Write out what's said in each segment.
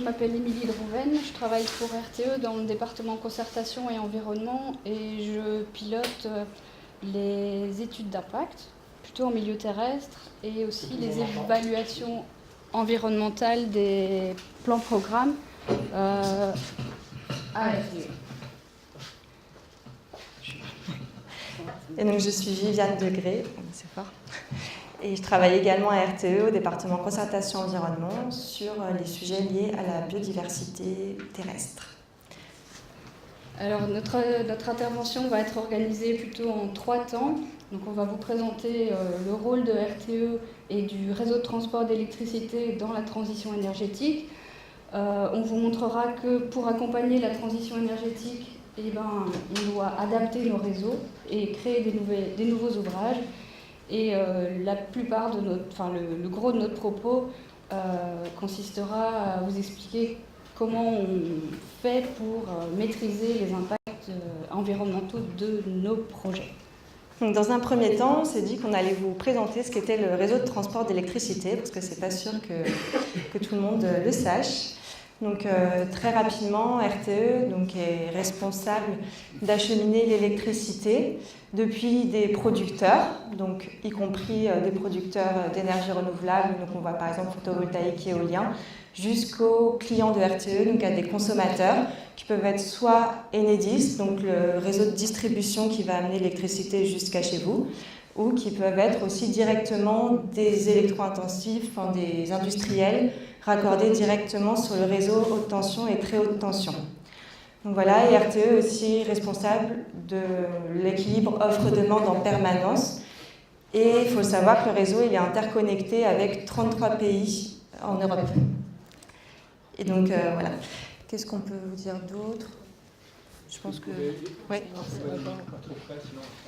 je m'appelle Émilie Drouven, je travaille pour RTE dans le département concertation et environnement et je pilote les études d'impact, plutôt en milieu terrestre, et aussi les évaluations environnementales des plans-programmes à RTE. Et donc je suis Viviane Degré, c'est fort. Et je travaille également à RTE, au département concertation environnement, sur les sujets liés à la biodiversité terrestre. Alors notre intervention va être organisée plutôt en 3 temps. Donc on va vous présenter le rôle de RTE et du réseau de transport d'électricité dans la transition énergétique. On vous montrera que pour accompagner la transition énergétique, on doit adapter nos réseaux et créer des nouveaux ouvrages. Et la plupart de le gros de notre propos consistera à vous expliquer comment on fait pour maîtriser les impacts environnementaux de nos projets. Donc, dans un premier temps, on s'est dit qu'on allait vous présenter ce qu'était le réseau de transport d'électricité, parce que c'est pas sûr que tout le monde le sache. Donc très rapidement, RTE est responsable d'acheminer l'électricité depuis des producteurs, donc y compris des producteurs d'énergie renouvelable, donc on voit par exemple photovoltaïque et éolien, jusqu'aux clients de RTE, donc à des consommateurs qui peuvent être soit Enedis, donc le réseau de distribution qui va amener l'électricité jusqu'à chez vous, ou qui peuvent être aussi directement des électro-intensifs, des industriels raccordés directement sur le réseau haute tension et très haute tension. Donc voilà, et RTE est aussi responsable de l'équilibre offre-demande en permanence. Et il faut savoir que le réseau il est interconnecté avec 33 pays en Europe. Et donc voilà. Qu'est-ce qu'on peut vous dire d'autre ? Je pense que... Oui.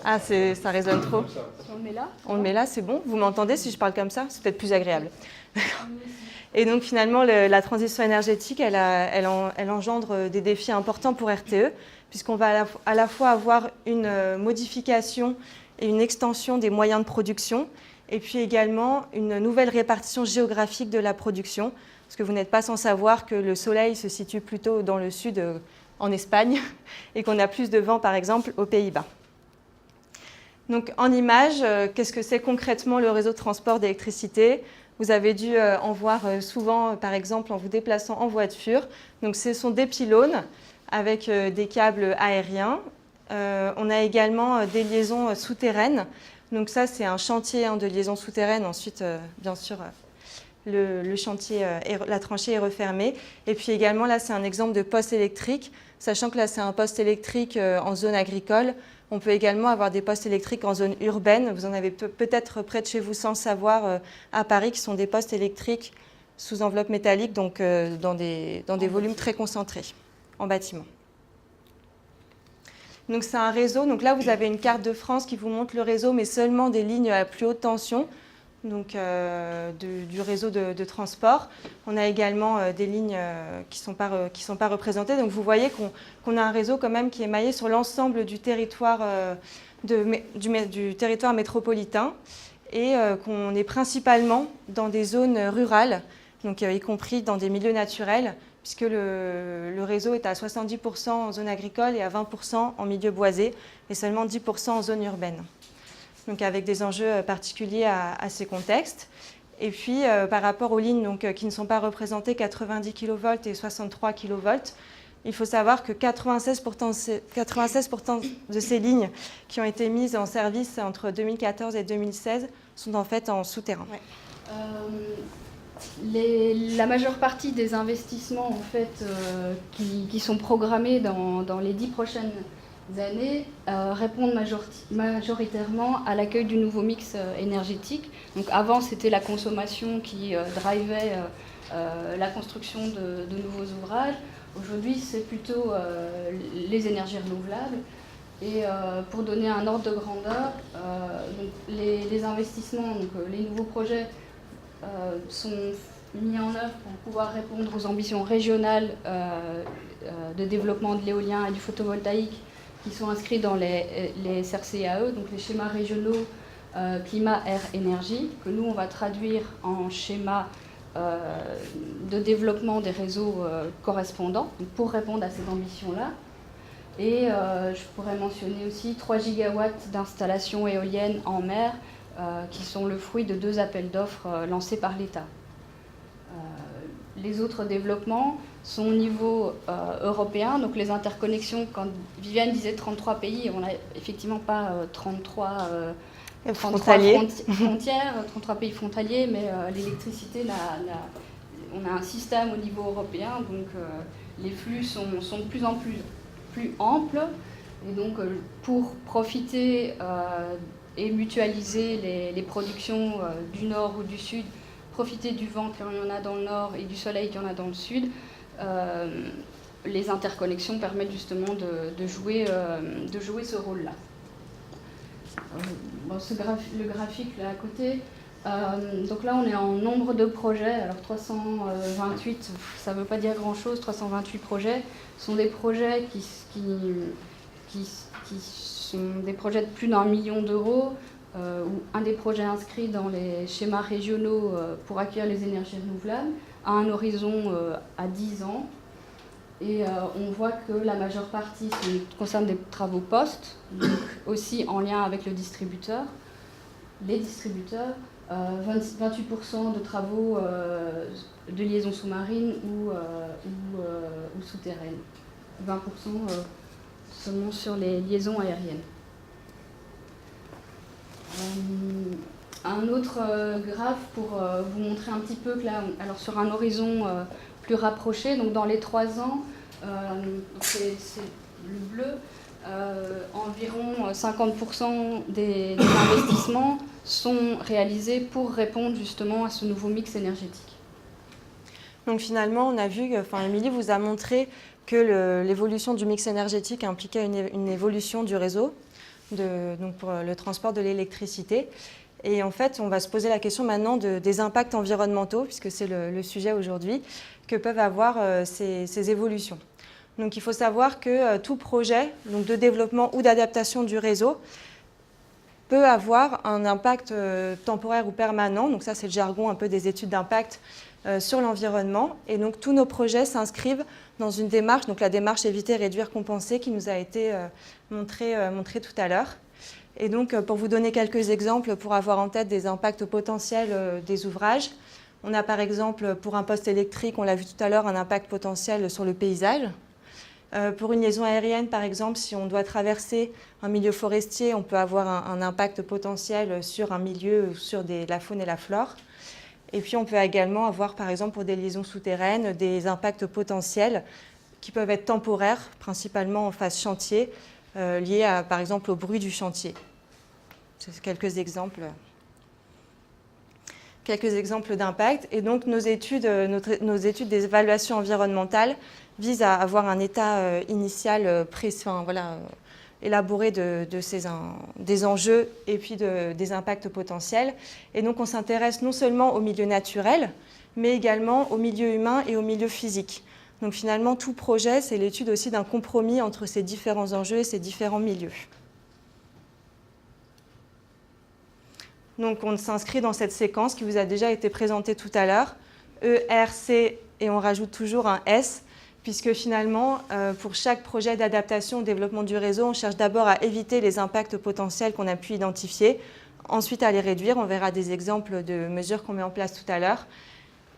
Ah, ça résonne trop. On le met là ? On le met là, c'est bon. Vous m'entendez si je parle comme ça ? C'est peut-être plus agréable. Et donc finalement, la transition énergétique, elle engendre des défis importants pour RTE, puisqu'on va à la fois avoir une modification et une extension des moyens de production, et puis également une nouvelle répartition géographique de la production, parce que vous n'êtes pas sans savoir que le soleil se situe plutôt dans le sud, en Espagne, et qu'on a plus de vent, par exemple, aux Pays-Bas. Donc en image, qu'est-ce que c'est concrètement le réseau de transport d'électricité ? Vous avez dû en voir souvent, par exemple, en vous déplaçant en voiture. Donc, ce sont des pylônes avec des câbles aériens. On a également des liaisons souterraines. Donc, ça, c'est un chantier de liaison souterraine. Ensuite, bien sûr, le chantier, la tranchée est refermée. Et puis également, là, c'est un exemple de poste électrique, sachant que là, c'est un poste électrique en zone agricole. On peut également avoir des postes électriques en zone urbaine. Vous en avez peut-être près de chez vous sans le savoir à Paris, qui sont des postes électriques sous enveloppe métallique, donc dans des volumes très concentrés en bâtiment. Donc c'est un réseau. Donc là, vous avez une carte de France qui vous montre le réseau, mais seulement des lignes à plus haute tension, donc du réseau de transport. On a également des lignes qui sont pas représentées. Donc vous voyez qu'on a un réseau quand même qui est maillé sur l'ensemble du territoire, du territoire métropolitain, et qu'on est principalement dans des zones rurales, donc y compris dans des milieux naturels, puisque le réseau est à 70% en zone agricole et à 20% en milieu boisé, et seulement 10% en zone urbaine. Donc avec des enjeux particuliers à ces contextes. Et puis par rapport aux lignes qui ne sont pas représentées, 90 kV et 63 kV, il faut savoir que 96% de ces lignes qui ont été mises en service entre 2014 et 2016 sont en fait en souterrain. Ouais. La majeure partie des investissements en fait, qui sont programmés dans les 10 prochaines années répondent majoritairement à l'accueil du nouveau mix énergétique. Donc avant, c'était la consommation qui drivait la construction de nouveaux ouvrages. Aujourd'hui, c'est plutôt les énergies renouvelables. Et pour donner un ordre de grandeur, donc les investissements, donc les nouveaux projets sont mis en œuvre pour pouvoir répondre aux ambitions régionales de développement de l'éolien et du photovoltaïque qui sont inscrits dans les SRCAE, donc les schémas régionaux climat, air, énergie, que nous on va traduire en schéma de développement des réseaux correspondants pour répondre à ces ambitions-là. Et je pourrais mentionner aussi 3 gigawatts d'installations éoliennes en mer qui sont le fruit de 2 appels d'offres lancés par l'État. Les autres développements sont au niveau européen, donc les interconnexions, quand Viviane disait 33 pays, on n'a effectivement pas 33 frontaliers, 33 pays frontaliers, mais l'électricité, on a un système au niveau européen, donc les flux sont de plus en plus amples, et donc pour profiter et mutualiser les productions du nord ou du sud, profiter du vent qu'il y en a dans le nord et du soleil qu'il y en a dans le sud, les interconnexions permettent justement de jouer ce rôle-là. Bon, le graphique là à côté, donc là on est en nombre de projets. Alors 328, ça ne veut pas dire grand-chose, 328 projets sont des projets qui sont des projets de plus d'1 million d'euros, ou un des projets inscrits dans les schémas régionaux pour accueillir les énergies renouvelables, à un horizon à 10 ans. Et on voit que la majeure partie concerne des travaux post, donc aussi en lien avec le distributeur, les distributeurs, 28% de travaux de liaison sous-marine ou souterraine, 20% seulement sur les liaisons aériennes. Un autre graphe pour vous montrer un petit peu que là, alors sur un horizon plus rapproché, donc dans les 3 ans, c'est le bleu, environ 50% des investissements sont réalisés pour répondre justement à ce nouveau mix énergétique. Donc finalement, on a vu, Émilie vous a montré que l'évolution du mix énergétique impliquait une évolution du réseau, donc pour le transport de l'électricité. Et en fait, on va se poser la question maintenant des impacts environnementaux, puisque c'est le sujet aujourd'hui, que peuvent avoir ces évolutions. Donc il faut savoir que tout projet donc de développement ou d'adaptation du réseau peut avoir un impact temporaire ou permanent. Donc ça, c'est le jargon un peu des études d'impact sur l'environnement. Et donc tous nos projets s'inscrivent dans une démarche, donc la démarche éviter, réduire, compenser, qui nous a été montrée tout à l'heure. Et donc, pour vous donner quelques exemples, pour avoir en tête des impacts potentiels des ouvrages, on a par exemple, pour un poste électrique, on l'a vu tout à l'heure, un impact potentiel sur le paysage. Pour une liaison aérienne, par exemple, si on doit traverser un milieu forestier, on peut avoir un impact potentiel sur un milieu, sur la faune et la flore. Et puis, on peut également avoir, par exemple, pour des liaisons souterraines, des impacts potentiels qui peuvent être temporaires, principalement en phase chantier, liés par exemple au bruit du chantier. C'est quelques exemples d'impact. Et donc nos études d'évaluation environnementale visent à avoir un état initial élaboré des enjeux et puis des impacts potentiels. Et donc on s'intéresse non seulement au milieu naturel, mais également au milieu humain et au milieu physique. Donc finalement, tout projet, c'est l'étude aussi d'un compromis entre ces différents enjeux et ces différents milieux. Donc on s'inscrit dans cette séquence qui vous a déjà été présentée tout à l'heure, E, R, C, et on rajoute toujours un S, puisque finalement, pour chaque projet d'adaptation au développement du réseau, on cherche d'abord à éviter les impacts potentiels qu'on a pu identifier, ensuite à les réduire. On verra des exemples de mesures qu'on met en place tout à l'heure.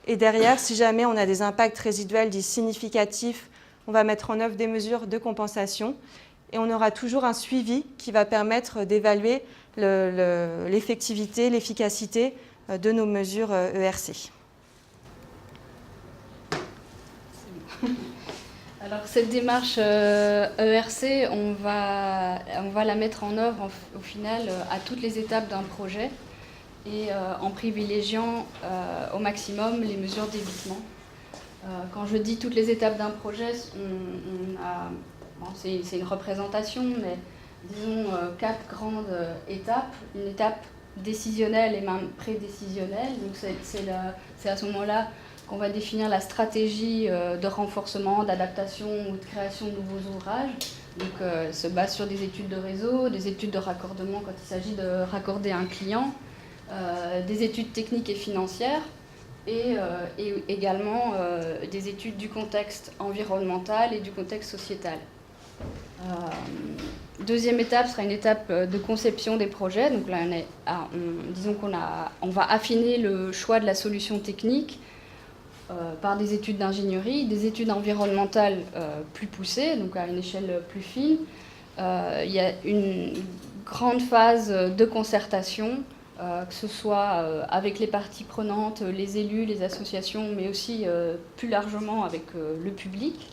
Et derrière, si jamais on a des impacts résiduels dits significatifs, on va mettre en œuvre des mesures de compensation. Et on aura toujours un suivi qui va permettre d'évaluer l'effectivité, l'efficacité de nos mesures ERC. Alors cette démarche ERC, on va la mettre en œuvre au final à toutes les étapes d'un projet, et en privilégiant au maximum les mesures d'évitement. Quand je dis toutes les étapes d'un projet, c'est une représentation, mais disons 4 grandes étapes. Une étape décisionnelle et même prédécisionnelle. Donc c'est à ce moment-là qu'on va définir la stratégie de renforcement, d'adaptation ou de création de nouveaux ouvrages. Donc se base sur des études de réseau, des études de raccordement quand il s'agit de raccorder un client, des études techniques et financières et également des études du contexte environnemental et du contexte sociétal. Deuxième étape sera une étape de conception des projets. Donc là, disons qu'on va affiner le choix de la solution technique par des études d'ingénierie, des études environnementales plus poussées, donc à une échelle plus fine. Il y a une grande phase de concertation, que ce soit avec les parties prenantes, les élus, les associations, mais aussi plus largement avec le public.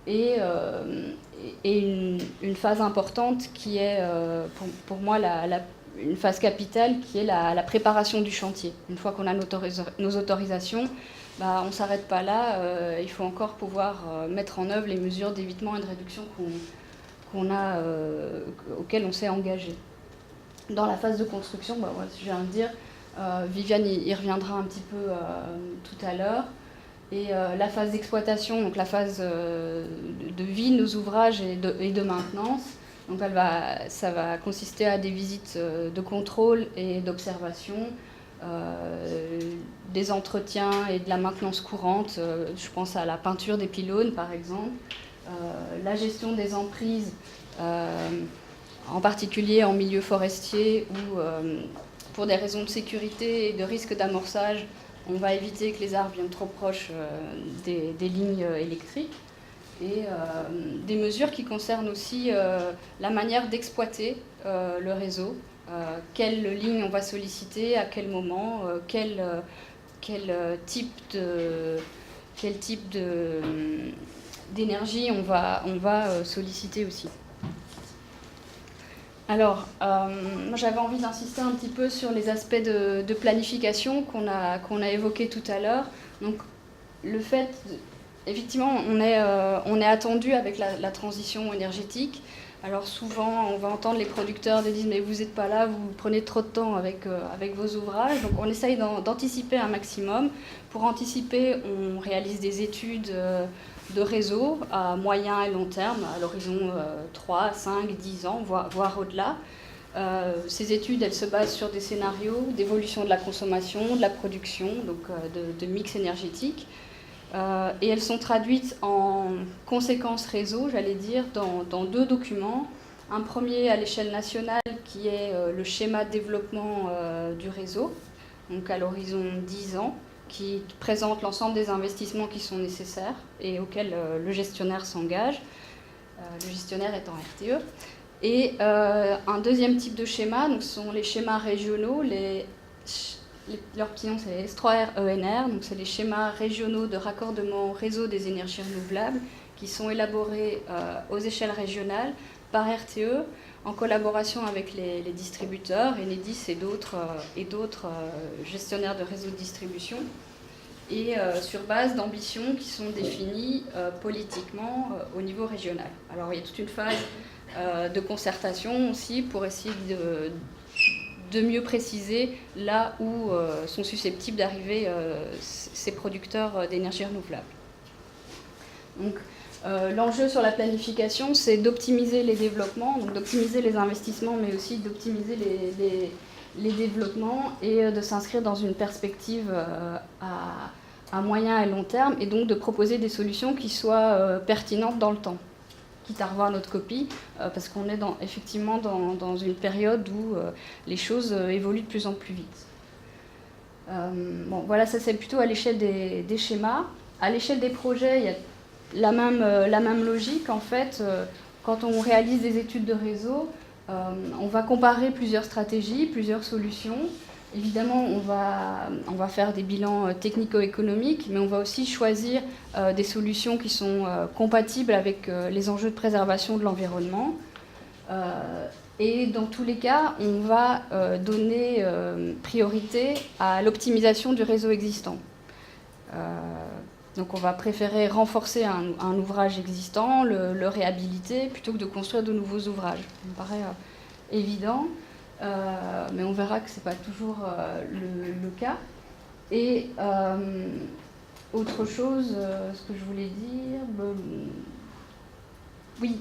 Et une phase importante qui est, pour moi, une phase capitale, qui est la préparation du chantier. Une fois qu'on a nos autorisations, on ne s'arrête pas là, il faut encore pouvoir mettre en œuvre les mesures d'évitement et de réduction auxquelles on s'est engagé. Dans la phase de construction, je viens de dire, Viviane y reviendra un petit peu tout à l'heure. Et la phase d'exploitation, donc la phase de vie de nos ouvrages et de maintenance, donc ça va consister à des visites de contrôle et d'observation, des entretiens et de la maintenance courante, je pense à la peinture des pylônes par exemple, la gestion des emprises, en particulier en milieu forestier où pour des raisons de sécurité et de risque d'amorçage, on va éviter que les arbres viennent trop proches des lignes électriques. Et des mesures qui concernent aussi la manière d'exploiter le réseau. Quelle ligne on va solliciter, à quel moment, quel type d'énergie on va solliciter aussi. Alors, moi j'avais envie d'insister un petit peu sur les aspects de planification qu'on a évoqués tout à l'heure. Donc, le fait, effectivement, on est attendu avec la transition énergétique. Alors souvent, on va entendre les producteurs qui disent « mais vous n'êtes pas là, vous prenez trop de temps avec vos ouvrages ». Donc, on essaye d'anticiper un maximum. Pour anticiper, on réalise des études de réseau à moyen et long terme, à l'horizon 3, 5, 10 ans, voire au-delà. Ces études, elles se basent sur des scénarios d'évolution de la consommation, de la production, donc de mix énergétique. Et elles sont traduites en conséquences réseau, j'allais dire, dans deux documents. Un premier à l'échelle nationale qui est le schéma de développement du réseau, donc à l'horizon 10 ans, qui présente l'ensemble des investissements qui sont nécessaires et auxquels le gestionnaire s'engage, le gestionnaire étant RTE. Et un deuxième type de schéma, donc ce sont les schémas régionaux, leur petit nom c'est les S3R-ENR, donc c'est les schémas régionaux de raccordement au réseau des énergies renouvelables qui sont élaborés aux échelles régionales par RTE en collaboration avec les distributeurs, Enedis et d'autres gestionnaires de réseaux de distribution, et sur base d'ambitions qui sont définies politiquement au niveau régional. Alors il y a toute une phase de concertation aussi pour essayer de mieux préciser là où sont susceptibles d'arriver ces producteurs d'énergie renouvelable. Donc, l'enjeu sur la planification, c'est d'optimiser les développements, donc d'optimiser les investissements, mais aussi d'optimiser les développements et de s'inscrire dans une perspective à moyen et long terme, et donc de proposer des solutions qui soient pertinentes dans le temps, quitte à revoir notre copie, parce qu'on est effectivement dans une période où les choses évoluent de plus en plus vite. Bon, voilà, ça c'est plutôt à l'échelle des schémas. À l'échelle des projets, il y a la même logique, en fait. Quand on réalise des études de réseau, on va comparer plusieurs stratégies, plusieurs solutions. Évidemment, on va faire des bilans technico-économiques, mais on va aussi choisir des solutions qui sont compatibles avec les enjeux de préservation de l'environnement. Et dans tous les cas, on va donner priorité à l'optimisation du réseau existant. Donc on va préférer renforcer un ouvrage existant, le réhabiliter, plutôt que de construire de nouveaux ouvrages. Ça me paraît évident. Mais on verra que ce n'est pas toujours le cas. Et autre chose, ce que je voulais dire, oui,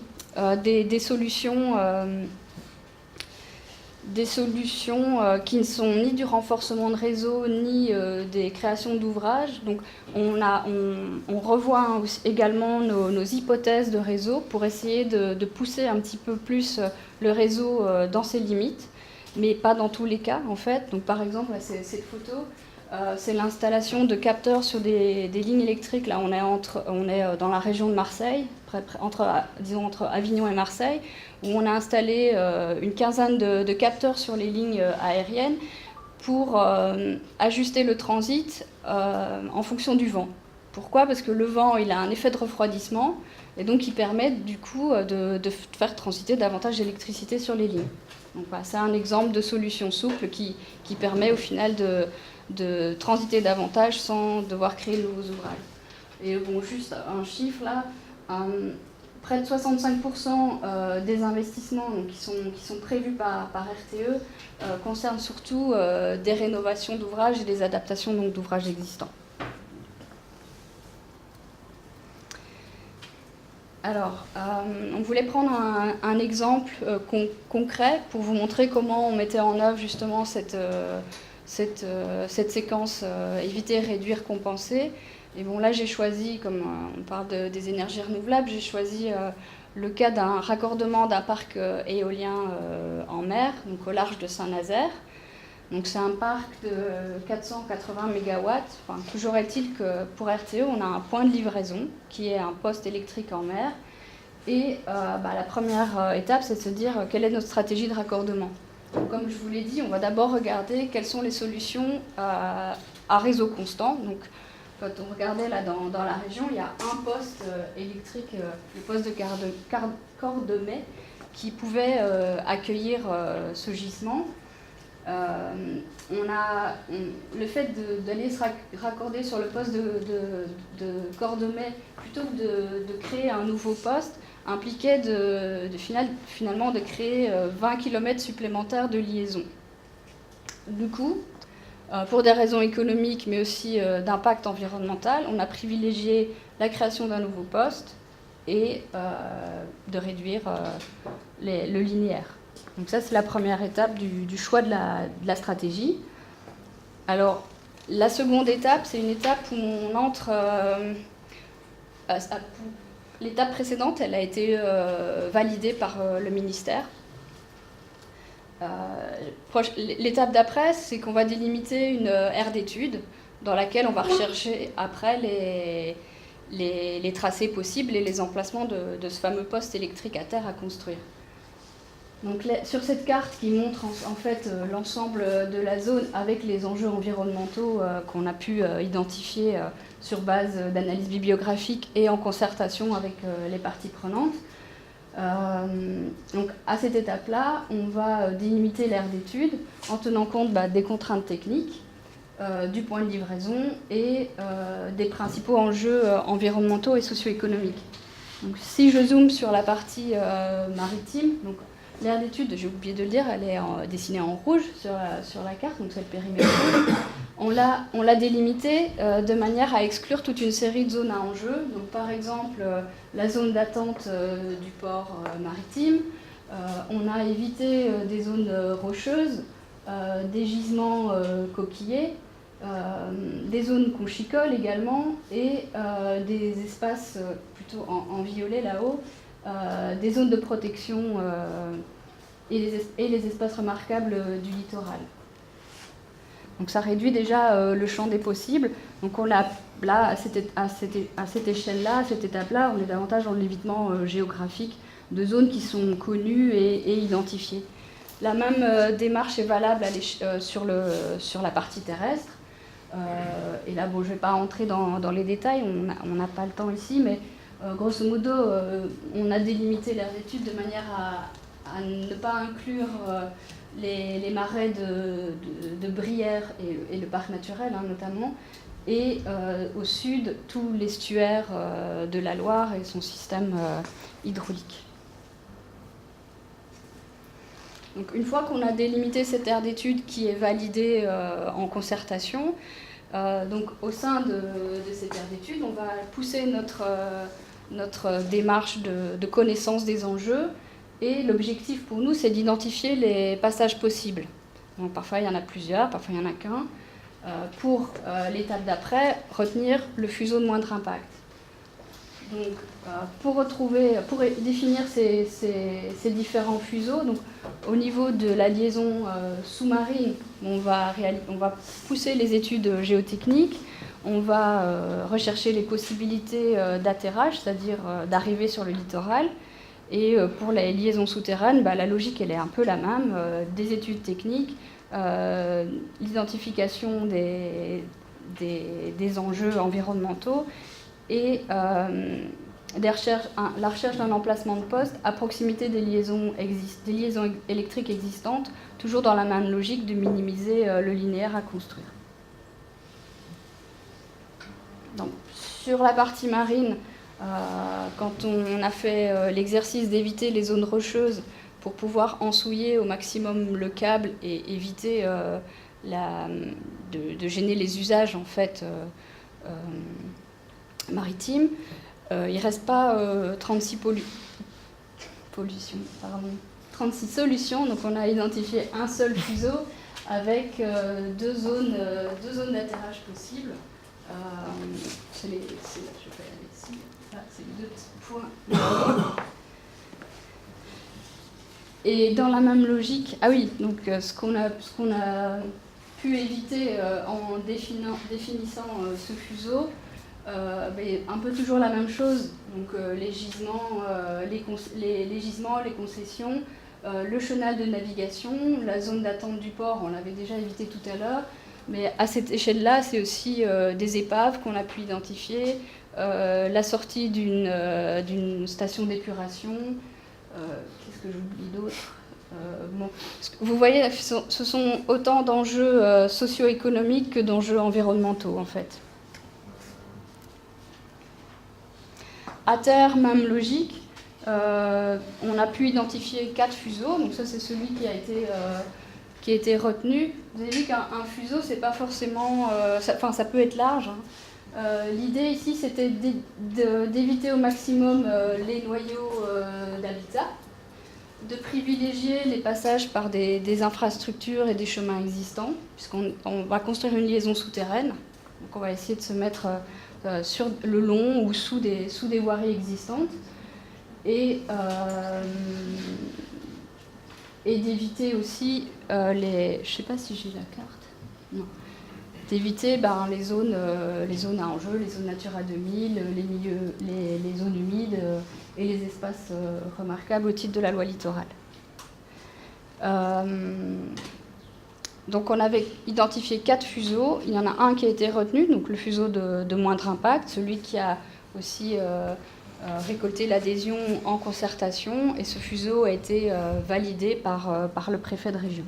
des solutions des solutions qui ne sont ni du renforcement de réseau, ni des créations d'ouvrages. Donc on revoit également nos hypothèses de réseau pour essayer de pousser un petit peu plus le réseau dans ses limites, mais pas dans tous les cas en fait. Donc par exemple, là, cette photo, c'est l'installation de capteurs sur des lignes électriques. Là, on est dans la région de Marseille, entre Avignon et Marseille, où on a installé une quinzaine de capteurs sur les lignes aériennes pour ajuster le transit en fonction du vent. Pourquoi ? Parce que le vent, il a un effet de refroidissement, et donc il permet du coup de faire transiter davantage d'électricité sur les lignes. Donc voilà, c'est un exemple de solution souple qui permet au final de transiter davantage sans devoir créer de nouveaux ouvrages. Et bon, juste un chiffre là, près de 65% des investissements donc, qui sont prévus par RTE concernent surtout des rénovations d'ouvrages et des adaptations d'ouvrages existants. Alors, on voulait prendre un exemple concret pour vous montrer comment on mettait en œuvre justement cette séquence éviter, réduire, compenser. Et bon, là, j'ai choisi, comme on parle des énergies renouvelables, j'ai choisi le cas d'un raccordement d'un parc éolien en mer, donc au large de Saint-Nazaire. Donc c'est un parc de 480 MW. Enfin, toujours est-il que pour RTE, on a un point de livraison qui est un poste électrique en mer. Et la première étape, c'est de se dire quelle est notre stratégie de raccordement. Donc, comme je vous l'ai dit, on va d'abord regarder quelles sont les solutions à réseau constant. Donc, quand on regardait là dans la région, il y a un poste électrique, le poste de Cordemais, qui pouvait accueillir ce gisement. Le fait d'aller se raccorder sur le poste de Cordemais plutôt que de créer un nouveau poste impliquait finalement de créer 20 km supplémentaires de liaison. Du coup, pour des raisons économiques mais aussi d'impact environnemental, on a privilégié la création d'un nouveau poste et de réduire le linéaire. Donc ça, c'est la première étape du choix de la stratégie. Alors, la seconde étape, c'est une étape où on entre... l'étape précédente, elle a été validée par le ministère. L'étape d'après, c'est qu'on va délimiter une aire d'étude dans laquelle on va rechercher après les tracés possibles et les emplacements de ce fameux poste électrique à terre à construire. Donc, sur cette carte qui montre en fait l'ensemble de la zone avec les enjeux environnementaux qu'on a pu identifier sur base d'analyse bibliographique et en concertation avec les parties prenantes. Donc à cette étape-là, on va délimiter l'aire d'étude en tenant compte des contraintes techniques, du point de livraison et des principaux enjeux environnementaux et socio-économiques. Donc, si je zoome sur la partie maritime, donc, l'aire d'étude, j'ai oublié de le dire, elle est dessinée en rouge sur la carte, donc c'est le périmètre rouge. On l'a délimitée de manière à exclure toute une série de zones à enjeu. Donc, par exemple, la zone d'attente du port maritime. On a évité des zones rocheuses, des gisements coquillés, des zones conchicoles également, et des espaces plutôt en violet là-haut, des zones de protection et les espaces remarquables du littoral. Donc ça réduit déjà le champ des possibles. Donc on a là, à cette échelle-là, à cette étape-là, on est davantage dans l'évitement géographique de zones qui sont connues et identifiées. La même démarche est valable sur la partie terrestre. Et là, bon, je ne vais pas entrer dans les détails, on n'a pas le temps ici, mais grosso modo, on a délimité l'aire d'étude de manière à ne pas inclure les marais de Brière et le parc naturel notamment, et au sud, tout l'estuaire de la Loire et son système hydraulique. Donc, une fois qu'on a délimité cette aire d'étude qui est validée en concertation, donc, au sein de cette aire d'étude, on va pousser notre démarche de connaissance des enjeux Et l'objectif pour nous, c'est d'identifier les passages possibles. Donc parfois il y en a plusieurs, parfois il n'y en a qu'un. Pour l'étape d'après, retenir le fuseau de moindre impact. Donc, pour définir ces différents fuseaux, donc, au niveau de la liaison sous-marine, on va pousser les études géotechniques, on va rechercher les possibilités d'atterrage, c'est-à-dire d'arriver sur le littoral. Et pour les liaisons souterraines, la logique elle est un peu la même, des études techniques, l'identification des enjeux environnementaux et la recherche d'un emplacement de poste à proximité des liaisons électriques existantes, toujours dans la même logique de minimiser le linéaire à construire. Donc, sur la partie marine, quand on a fait l'exercice d'éviter les zones rocheuses pour pouvoir ensouiller au maximum le câble et éviter de gêner les usages en fait, maritimes, il ne reste pas 36 solutions. Donc on a identifié un seul fuseau avec deux zones d'atterrage possibles. Je vais aller ici. Là, c'est les deux petits points. Et dans la même logique, donc ce qu'on a pu éviter en définissant ce fuseau, un peu toujours la même chose. Donc les gisements, les concessions, le chenal de navigation, la zone d'attente du port, on l'avait déjà évité tout à l'heure. Mais à cette échelle-là, c'est aussi des épaves qu'on a pu identifier, la sortie d'une station d'épuration. Qu'est-ce que j'oublie d'autre ? Vous voyez, ce sont autant d'enjeux socio-économiques que d'enjeux environnementaux, en fait. À terre, même logique. On a pu identifier 4 fuseaux. Donc ça, c'est celui qui a été retenu. Vous avez vu qu'un fuseau, c'est pas forcément... ça peut être large. Hein. L'idée ici, c'était d'éviter au maximum les noyaux d'habitat, de privilégier les passages par des infrastructures et des chemins existants, puisqu'on va construire une liaison souterraine. Donc on va essayer de se mettre sur le long ou sous des voiries existantes. Et d'éviter aussi je ne sais pas si j'ai la carte. Non. D'éviter les zones à enjeu, les zones Natura 2000, les zones humides et les espaces remarquables au titre de la loi littorale. Donc on avait identifié 4 fuseaux. Il y en a un qui a été retenu, donc le fuseau de moindre impact, celui qui a aussi récolté l'adhésion en concertation, et ce fuseau a été validé par le préfet de région.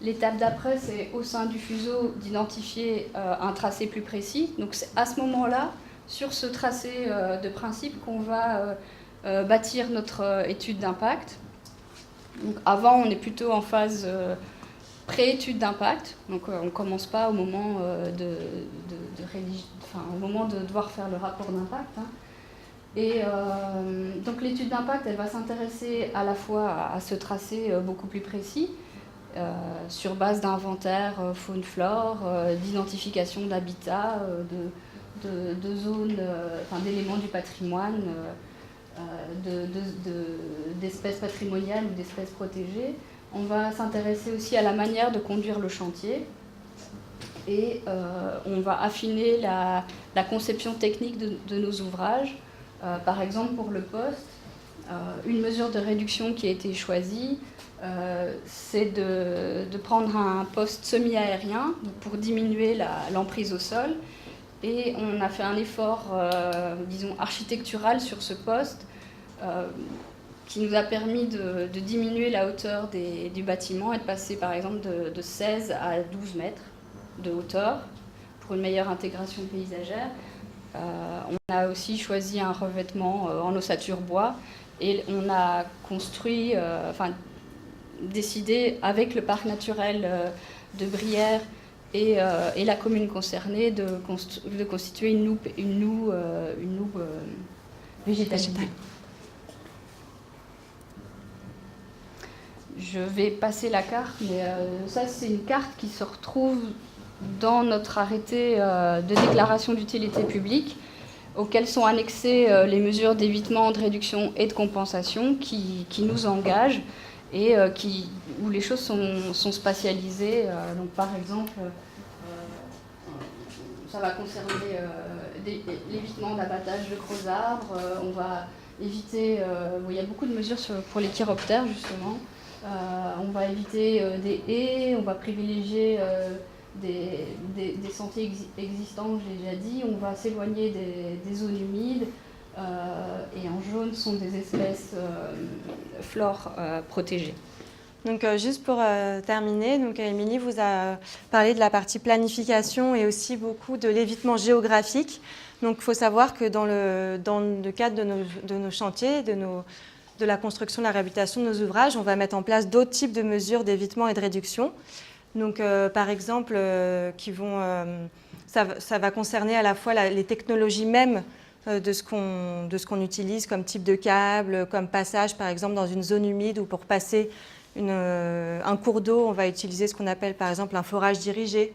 L'étape d'après, c'est au sein du fuseau d'identifier un tracé plus précis. Donc c'est à ce moment-là, sur ce tracé de principe, qu'on va bâtir notre étude d'impact. Donc avant, on est plutôt en phase pré-étude d'impact. Donc on ne commence pas au moment au moment de devoir faire le rapport d'impact. Hein. Et donc l'étude d'impact, elle va s'intéresser à la fois à ce tracé beaucoup plus précis, sur base d'inventaire faune-flore, d'identification d'habitat, de zones, d'éléments du patrimoine, d'espèces patrimoniales ou d'espèces protégées. On va s'intéresser aussi à la manière de conduire le chantier et on va affiner la conception technique de nos ouvrages. Par exemple, pour le poste, une mesure de réduction qui a été choisie, c'est de prendre un poste semi-aérien pour diminuer l'emprise au sol. Et on a fait un effort, architectural sur ce poste qui nous a permis de diminuer la hauteur du bâtiment et de passer par exemple de 16 à 12 mètres de hauteur pour une meilleure intégration paysagère. On a aussi choisi un revêtement en ossature bois et on a construit, décidé avec le parc naturel de Brière et la commune concernée de constituer une noue végétalisée. Je vais passer la carte, mais ça c'est une carte qui se retrouve dans notre arrêté de déclaration d'utilité publique, auquel sont annexées les mesures d'évitement, de réduction et de compensation qui nous engagent et où les choses sont spatialisées. Donc par exemple, ça va concerner l'évitement d'abattage de gros arbres, on va éviter, il y a beaucoup de mesures pour les chiroptères justement, on va éviter des haies, on va privilégier des sentiers existants, je l'ai déjà dit, on va s'éloigner des zones humides, et en jaune sont des espèces flore protégées. Donc juste pour terminer, donc Émilie vous a parlé de la partie planification et aussi beaucoup de l'évitement géographique. Donc il faut savoir que dans le cadre de nos chantiers, de la construction, de la réhabilitation de nos ouvrages, on va mettre en place d'autres types de mesures d'évitement et de réduction. Donc par exemple, ça va concerner à la fois les technologies mêmes de ce qu'on utilise comme type de câble, comme passage par exemple dans une zone humide ou pour passer un cours d'eau, on va utiliser ce qu'on appelle par exemple un forage dirigé,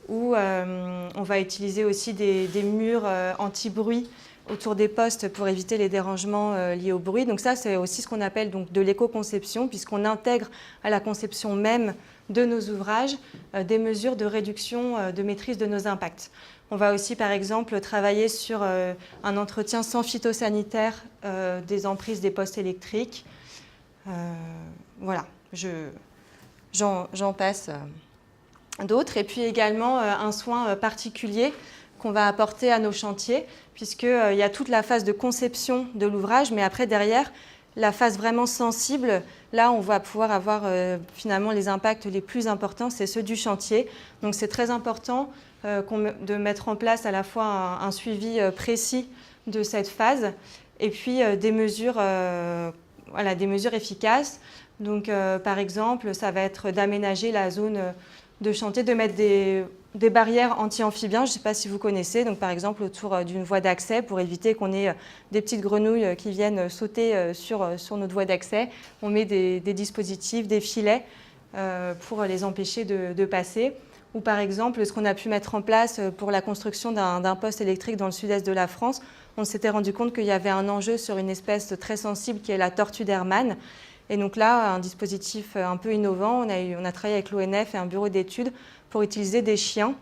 ou on va utiliser aussi des murs anti-bruit autour des postes pour éviter les dérangements liés au bruit. Donc ça, c'est aussi ce qu'on appelle donc de l'éco-conception, puisqu'on intègre à la conception même de nos ouvrages des mesures de réduction, de maîtrise de nos impacts. On va aussi, par exemple, travailler sur un entretien sans phytosanitaire des emprises des postes électriques. Voilà, j'en passe d'autres. Et puis également un soin particulier qu'on va apporter à nos chantiers, puisqu'il y a toute la phase de conception de l'ouvrage, mais après, derrière, la phase vraiment sensible, là, on va pouvoir avoir finalement les impacts les plus importants, c'est ceux du chantier. Donc, c'est très important de mettre en place à la fois un suivi précis de cette phase et puis des mesures efficaces. Donc, par exemple, ça va être d'aménager la zone de chantier, de mettre des barrières anti-amphibiens, je ne sais pas si vous connaissez, donc par exemple autour d'une voie d'accès pour éviter qu'on ait des petites grenouilles qui viennent sauter sur notre voie d'accès. On met des dispositifs, des filets pour les empêcher de passer. Ou par exemple, ce qu'on a pu mettre en place pour la construction d'un poste électrique dans le sud-est de la France, on s'était rendu compte qu'il y avait un enjeu sur une espèce très sensible qui est la tortue d'Hermann. Et donc là, un dispositif un peu innovant, on a travaillé avec l'ONF et un bureau d'études pour utiliser des chiens,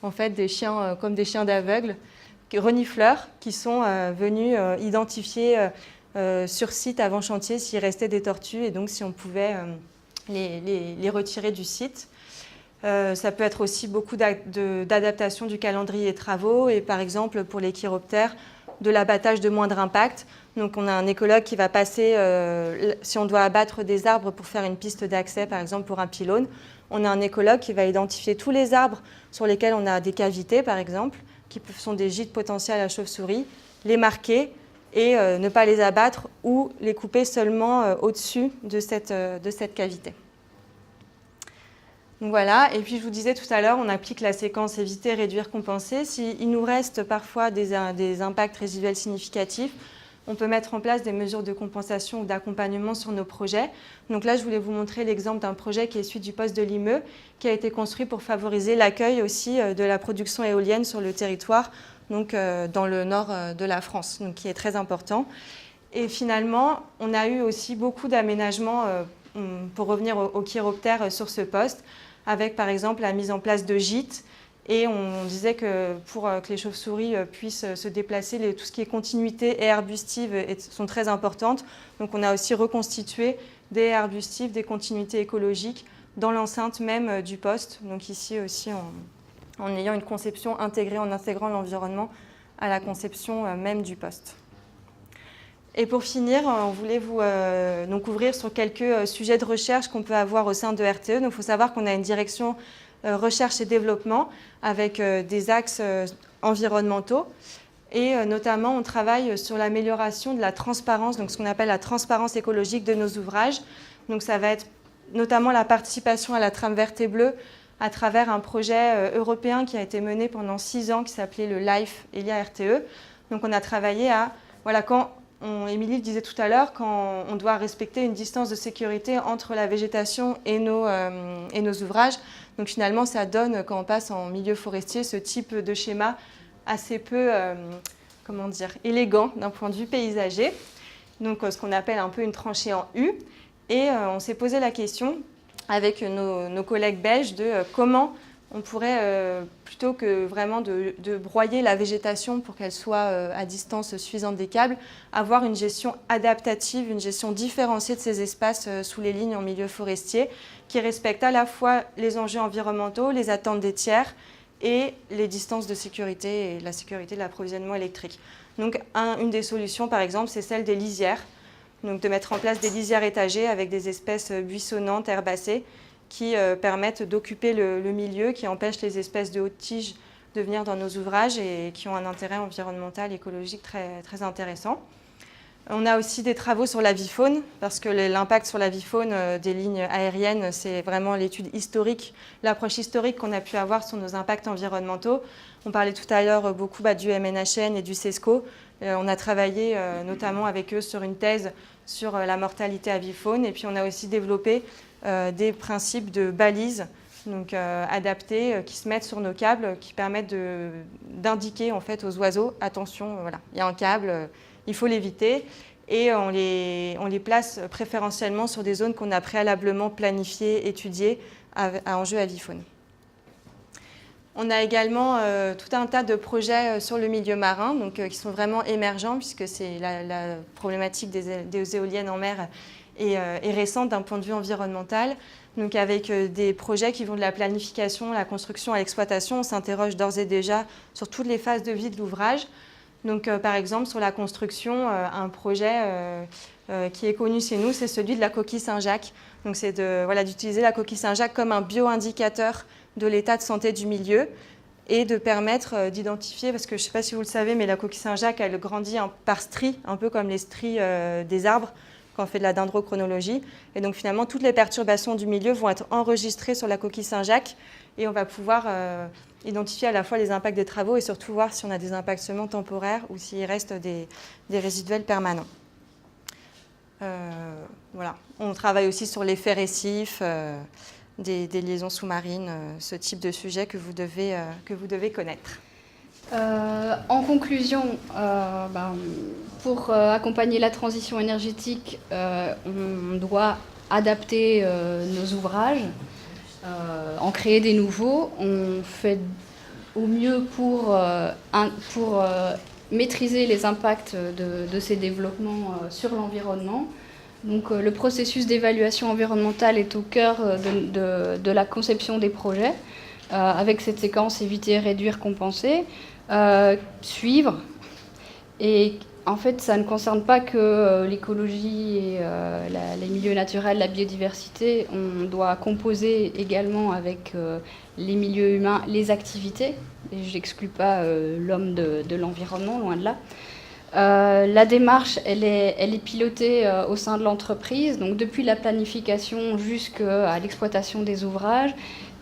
en fait des chiens comme des chiens d'aveugles, renifleurs, qui sont venus identifier sur site avant chantier s'il restait des tortues et donc si on pouvait les retirer du site. Ça peut être aussi beaucoup d'adaptation du calendrier des travaux et par exemple pour les chiroptères, de l'abattage de moindre impact. Donc on a un écologue qui va passer, si on doit abattre des arbres pour faire une piste d'accès, par exemple pour un pylône, on a un écologue qui va identifier tous les arbres sur lesquels on a des cavités, par exemple, qui sont des gîtes potentiels à chauves-souris, les marquer et ne pas les abattre ou les couper seulement au-dessus de cette cavité. Donc voilà, et puis je vous disais tout à l'heure, on applique la séquence éviter, réduire, compenser. S'il nous reste parfois des impacts résiduels significatifs, on peut mettre en place des mesures de compensation ou d'accompagnement sur nos projets. Donc là, je voulais vous montrer l'exemple d'un projet qui est celui du poste de Limeux, qui a été construit pour favoriser l'accueil aussi de la production éolienne sur le territoire, donc dans le nord de la France, donc qui est très important. Et finalement, on a eu aussi beaucoup d'aménagements, pour revenir aux chiroptères sur ce poste, avec par exemple la mise en place de gîtes. Et on disait que pour que les chauves-souris puissent se déplacer, tout ce qui est continuité et arbustive sont très importantes. Donc on a aussi reconstitué des haies arbustives, des continuités écologiques dans l'enceinte même du poste. Donc ici aussi en ayant une conception intégrée, en intégrant l'environnement à la conception même du poste. Et pour finir, on voulait vous donc ouvrir sur quelques sujets de recherche qu'on peut avoir au sein de RTE. Donc il faut savoir qu'on a une direction recherche et développement avec des axes environnementaux et notamment on travaille sur l'amélioration de la transparence, donc ce qu'on appelle la transparence écologique de nos ouvrages. Donc ça va être notamment la participation à la trame verte et bleue à travers un projet européen qui a été mené pendant 6 ans qui s'appelait le LIFE Elia RTE. Donc on a travaillé à, voilà, quand Émilie le disait tout à l'heure, quand on doit respecter une distance de sécurité entre la végétation et nos ouvrages. Donc finalement, ça donne, quand on passe en milieu forestier, ce type de schéma assez peu, comment dire, élégant d'un point de vue paysager. Donc ce qu'on appelle un peu une tranchée en U. Et on s'est posé la question avec nos collègues belges de comment on pourrait, plutôt que vraiment de broyer la végétation pour qu'elle soit à distance suffisante des câbles, avoir une gestion adaptative, une gestion différenciée de ces espaces sous les lignes en milieu forestier, qui respecte à la fois les enjeux environnementaux, les attentes des tiers et les distances de sécurité et la sécurité de l'approvisionnement électrique. Donc une des solutions, par exemple, c'est celle des lisières. Donc de mettre en place des lisières étagées avec des espèces buissonnantes, herbacées, qui permettent d'occuper le milieu, qui empêchent les espèces de haute tige de venir dans nos ouvrages et qui ont un intérêt environnemental, écologique très, très intéressant. On a aussi des travaux sur l'avifaune, parce que l'impact sur l'avifaune des lignes aériennes, c'est vraiment l'étude historique, l'approche historique qu'on a pu avoir sur nos impacts environnementaux. On parlait tout à l'heure beaucoup du MNHN et du CESCO. On a travaillé notamment avec eux sur une thèse sur la mortalité avifaune, et puis on a aussi développé des principes de balises donc, adaptés qui se mettent sur nos câbles, qui permettent d'indiquer en fait, aux oiseaux, attention, voilà, il y a un câble, il faut l'éviter. Et on les place préférentiellement sur des zones qu'on a préalablement planifiées, étudiées à enjeu avifaune. On a également tout un tas de projets sur le milieu marin, donc, qui sont vraiment émergents, puisque c'est la problématique des éoliennes en mer est récente d'un point de vue environnemental. Donc avec des projets qui vont de la planification, la construction à l'exploitation, on s'interroge d'ores et déjà sur toutes les phases de vie de l'ouvrage. Donc par exemple sur la construction, un projet qui est connu chez nous, c'est celui de la coquille Saint-Jacques. Donc c'est d'utiliser la coquille Saint-Jacques comme un bio-indicateur de l'état de santé du milieu et de permettre d'identifier, parce que je ne sais pas si vous le savez, mais la coquille Saint-Jacques, elle grandit par stries, un peu comme les stries des arbres, quand on fait de la dendrochronologie. Et donc finalement, toutes les perturbations du milieu vont être enregistrées sur la coquille Saint-Jacques et on va pouvoir identifier à la fois les impacts des travaux et surtout voir si on a des impacts seulement temporaires ou s'il reste des résiduels permanents. Voilà. On travaille aussi sur l'effet récif, des liaisons sous-marines, ce type de sujet que vous devez connaître. En conclusion, pour accompagner la transition énergétique, on doit adapter nos ouvrages, en créer des nouveaux. On fait au mieux pour maîtriser les impacts de ces développements sur l'environnement. Donc, le processus d'évaluation environnementale est au cœur de la conception des projets, avec cette séquence éviter, réduire, compenser. Suivre. Et en fait, ça ne concerne pas que l'écologie et les milieux naturels, la biodiversité. On doit composer également avec les milieux humains, les activités. Et je n'exclus pas l'homme de l'environnement, loin de là. La démarche, elle est pilotée au sein de l'entreprise, donc depuis la planification jusqu'à l'exploitation des ouvrages.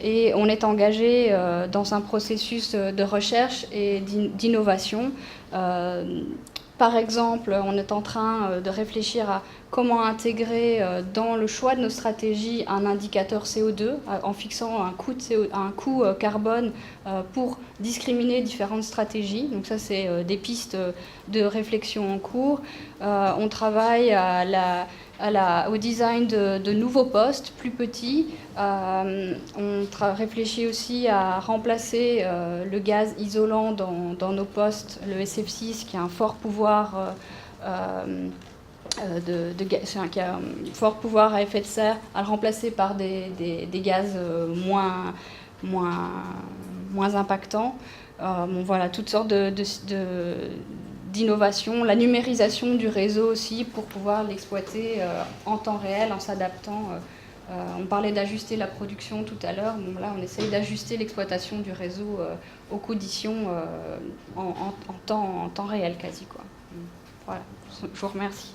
Et on est engagé dans un processus de recherche et d'innovation. Par exemple, on est en train de réfléchir à comment intégrer dans le choix de nos stratégies un indicateur CO2 en fixant un coût carbone pour discriminer différentes stratégies. Donc ça, c'est des pistes de réflexion en cours. On travaille au design de nouveaux postes plus petits. On réfléchit aussi à remplacer le gaz isolant dans nos postes, le SF6, qui a un fort pouvoir qui a un fort pouvoir à effet de serre, à le remplacer par des gaz moins impactants. Voilà, toutes sortes d'innovations, la numérisation du réseau aussi pour pouvoir l'exploiter en temps réel en s'adaptant. On parlait d'ajuster la production tout à l'heure. Bon, là, on essaye d'ajuster l'exploitation du réseau aux conditions en temps réel quasi, quoi. Voilà, je vous remercie.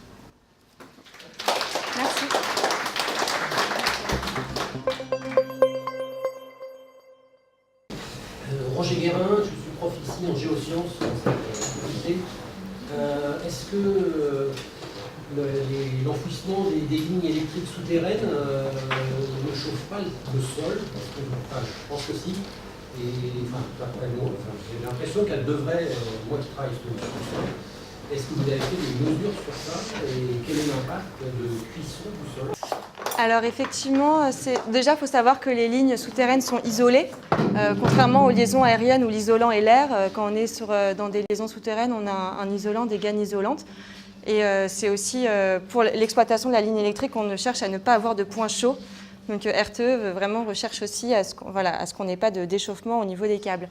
Merci. Roger Guérin, je suis prof ici en géosciences dans cette faculté. Est-ce que l'enfouissement des lignes électriques souterraines ne chauffe pas le sol? Je pense que si. Et d'après moi, j'ai l'impression qu'elle devrait, moi qui travaille sur le sol, est-ce que vous avez fait des mesures sur ça et quel est l'impact de cuisson du sol? Alors effectivement, déjà il faut savoir que les lignes souterraines sont isolées, contrairement aux liaisons aériennes où l'isolant est l'air. Quand on est dans des liaisons souterraines, on a un isolant, des gaines isolantes. Et c'est aussi pour l'exploitation de la ligne électrique, on ne cherche à ne pas avoir de points chauds. Donc RTE vraiment recherche aussi à ce qu'on n'ait pas de d'échauffement au niveau des câbles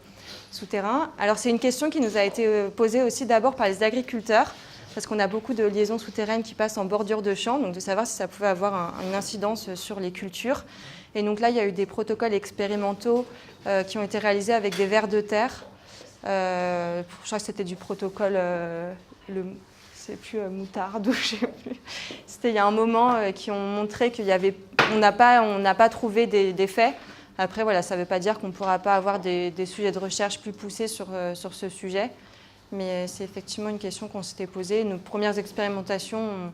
souterrains. Alors c'est une question qui nous a été posée aussi d'abord par les agriculteurs, parce qu'on a beaucoup de liaisons souterraines qui passent en bordure de champs, donc de savoir si ça pouvait avoir une incidence sur les cultures. Et donc là, il y a eu des protocoles expérimentaux qui ont été réalisés avec des vers de terre. Je crois que c'était du protocole, c'est plus moutarde ou je sais plus. C'était il y a un moment qui ont montré on n'a pas trouvé des faits. Après, voilà, ça ne veut pas dire qu'on ne pourra pas avoir des sujets de recherche plus poussés sur ce sujet. Mais c'est effectivement une question qu'on s'était posée. Nos premières expérimentations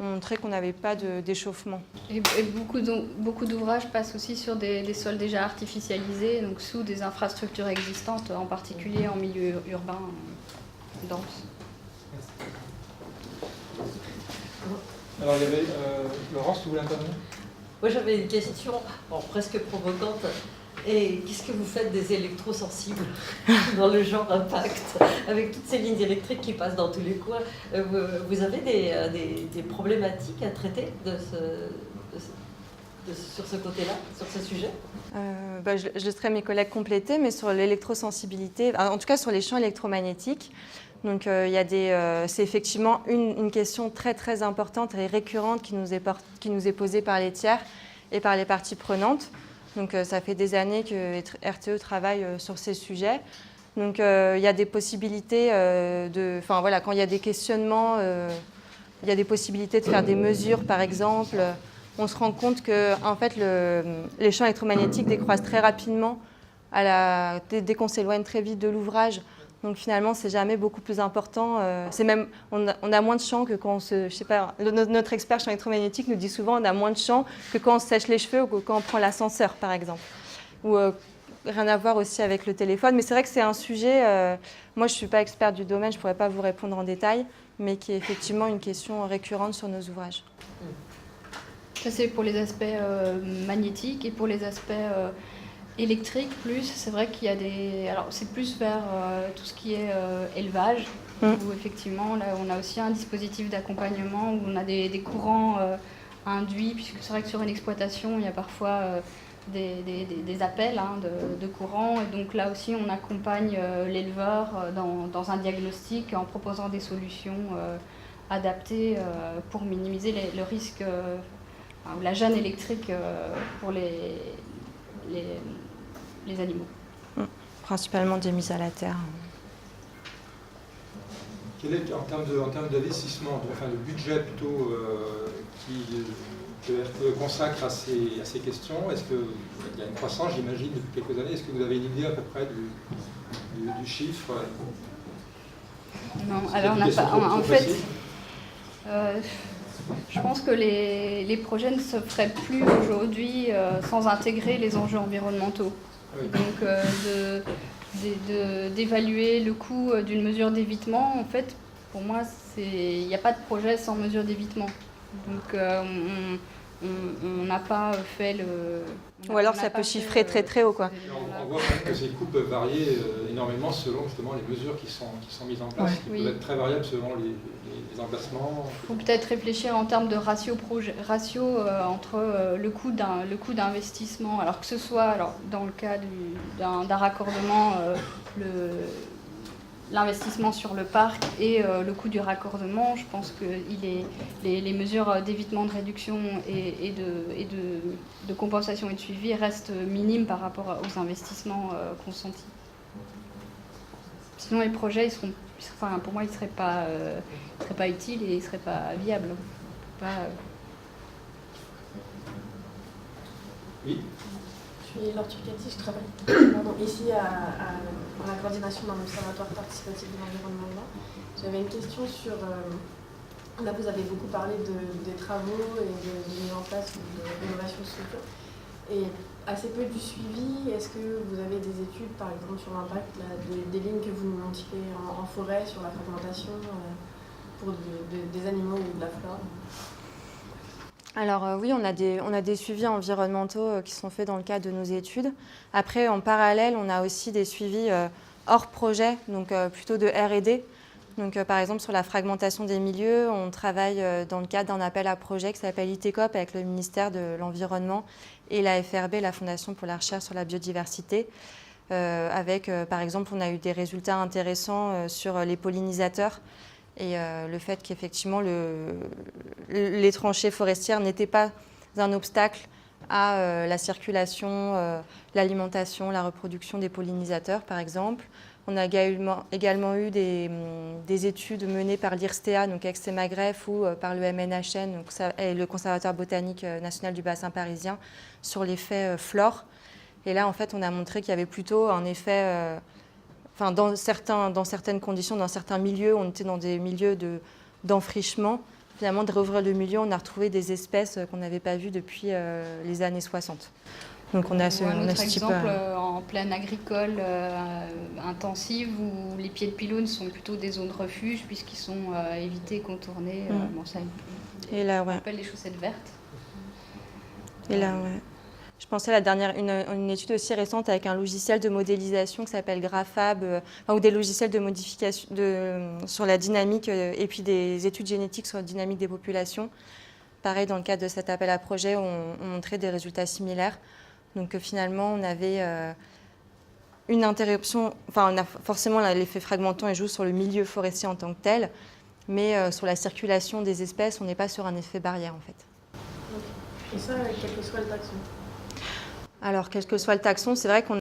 ont montré qu'on n'avait pas d'échauffement. Et beaucoup d'ouvrages passent aussi sur des sols déjà artificialisés, donc sous des infrastructures existantes, en particulier en milieu urbain dense. Alors, il y avait Laurence, tu voulais intervenir? Moi, j'avais une question presque provocante. Et qu'est-ce que vous faites des électrosensibles dans le genre impact, avec toutes ces lignes électriques qui passent dans tous les coins? Vous avez des problématiques à traiter sur ce côté-là, sur ce sujet? Je laisserai mes collègues compléter, mais sur l'électrosensibilité, en tout cas sur les champs électromagnétiques, donc c'est effectivement une question très très importante et récurrente qui nous est posée par les tiers et par les parties prenantes. Donc ça fait des années que RTE travaille sur ces sujets. Donc il y a des possibilités quand il y a des questionnements, il y a des possibilités de faire des mesures, par exemple. On se rend compte que en fait, les champs électromagnétiques décroissent très rapidement dès qu'on s'éloigne très vite de l'ouvrage. Donc finalement, c'est jamais beaucoup plus important. On a moins de champs que quand notre expert champ électromagnétique nous dit souvent on a moins de champs que quand on se sèche les cheveux ou que quand on prend l'ascenseur, par exemple. Ou rien à voir aussi avec le téléphone. Mais c'est vrai que c'est un sujet, moi je ne suis pas experte du domaine, je ne pourrais pas vous répondre en détail, mais qui est effectivement une question récurrente sur nos ouvrages. Ça c'est pour les aspects magnétiques et pour les aspects électrique plus, c'est vrai qu'il y a alors c'est plus vers tout ce qui est élevage, où effectivement là on a aussi un dispositif d'accompagnement où on a des courants induits, puisque c'est vrai que sur une exploitation il y a parfois des appels de courant, et donc là aussi on accompagne l'éleveur dans un diagnostic en proposant des solutions adaptées pour minimiser le risque, la gêne électrique pour les animaux. Principalement des mises à la terre. Quel est, en termes d'investissement, enfin de budget plutôt, que RTE consacre à ces questions? Est-ce qu'il y a une croissance, j'imagine, depuis quelques années? Est-ce que vous avez une idée à peu près du chiffre? Non, alors on n'a pas. En fait, je pense que les projets ne se feraient plus aujourd'hui sans intégrer les enjeux environnementaux. Oui. Donc d'évaluer le coût d'une mesure d'évitement, en fait, pour moi, il n'y a pas de projet sans mesure d'évitement. Donc on n'a pas fait le... Ou alors ça peut chiffrer très très haut, quoi. On voit quand même que ces coûts peuvent varier énormément selon justement les mesures qui sont mises en place, qui peuvent être très variables selon les emplacements. Il faut peut-être réfléchir en termes de ratio entre le coût d'investissement, alors que ce soit dans le cas d'un raccordement, l'investissement sur le parc et le coût du raccordement. Je pense que les mesures d'évitement, de réduction et de compensation et de suivi restent minimes par rapport aux investissements consentis. Sinon les projets, pour moi, ils ne seraient pas utiles et ils ne seraient pas viables. Oui. suis Laure Turcati, je travaille ici dans la coordination d'un observatoire participatif de l'environnement. J'avais une question sur... là, vous avez beaucoup parlé des travaux et de mise en place de rénovation de structures. Et assez peu du suivi. Est-ce que vous avez des études, par exemple, sur l'impact des lignes que vous nous montrez en forêt, sur la fragmentation pour des animaux ou de la flore? Alors oui, on a des suivis environnementaux qui sont faits dans le cadre de nos études. Après, en parallèle, on a aussi des suivis hors projet, donc plutôt de R&D. Donc par exemple, sur la fragmentation des milieux, on travaille dans le cadre d'un appel à projet qui s'appelle ITECOP avec le ministère de l'Environnement et la FRB, la Fondation pour la recherche sur la biodiversité. Avec, par exemple, on a eu des résultats intéressants sur les pollinisateurs. Et le fait qu'effectivement les tranchées forestières n'étaient pas un obstacle à la circulation, l'alimentation, la reproduction des pollinisateurs, par exemple. On a également eu des études menées par l'IRSTEA, donc Aix-et-Magref, ou par le MNHN, donc et le Conservatoire botanique national du bassin parisien, sur l'effet flore. Et là, en fait, on a montré qu'il y avait plutôt un effet... dans certaines conditions, dans certains milieux, on était dans des milieux d'enfrichement. Finalement, de rouvrir le milieu, on a retrouvé des espèces qu'on n'avait pas vues depuis les années 60. Donc on a un autre exemple en plaine agricole intensive où les pieds de pylônes sont plutôt des zones refuge puisqu'ils sont évités, contournés. Et là, on appelle les chaussettes vertes. Et là, ouais. Je pensais à une étude aussi récente avec un logiciel de modélisation qui s'appelle Grafab, ou des logiciels de modification sur la dynamique et puis des études génétiques sur la dynamique des populations. Pareil, dans le cadre de cet appel à projet, on montrait des résultats similaires. Donc finalement, on avait une interruption, forcément l'effet fragmentant il joue sur le milieu forestier en tant que tel, mais sur la circulation des espèces, on n'est pas sur un effet barrière en fait. Et ça, quel que soit le taxon? Alors, quel que soit le taxon, c'est vrai qu'on